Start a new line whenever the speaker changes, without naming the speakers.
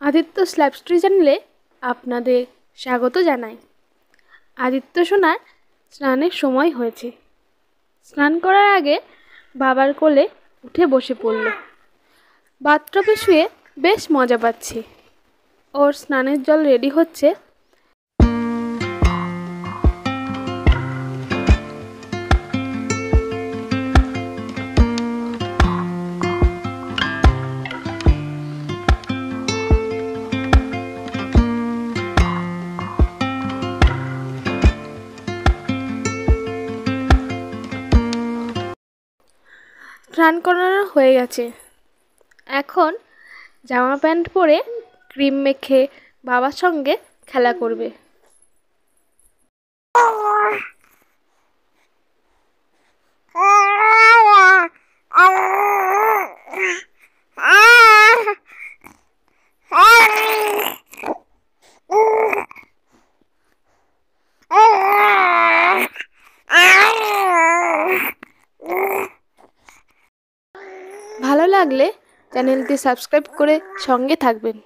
Aditya slap story চ্যানেলে আপনাদের স্বাগত জানাই। আদিত্য সোনার স্নানের সময় হয়েছে। স্নান করার আগে বাবার কোলে উঠে বসে পড়ল। বাথটবে শুয়ে বেশ মজা পাচ্ছে। ওর স্নানের জল রেডি হচ্ছে। স্নান করানো হয়ে গেছে। এখন জামা প্যান্ট পরে ক্রিম মেখে বাবার সঙ্গে খেলা করবে। ভালো লাগলে চ্যানেলটি সাবস্ক্রাইব করে সঙ্গে থাকবেন।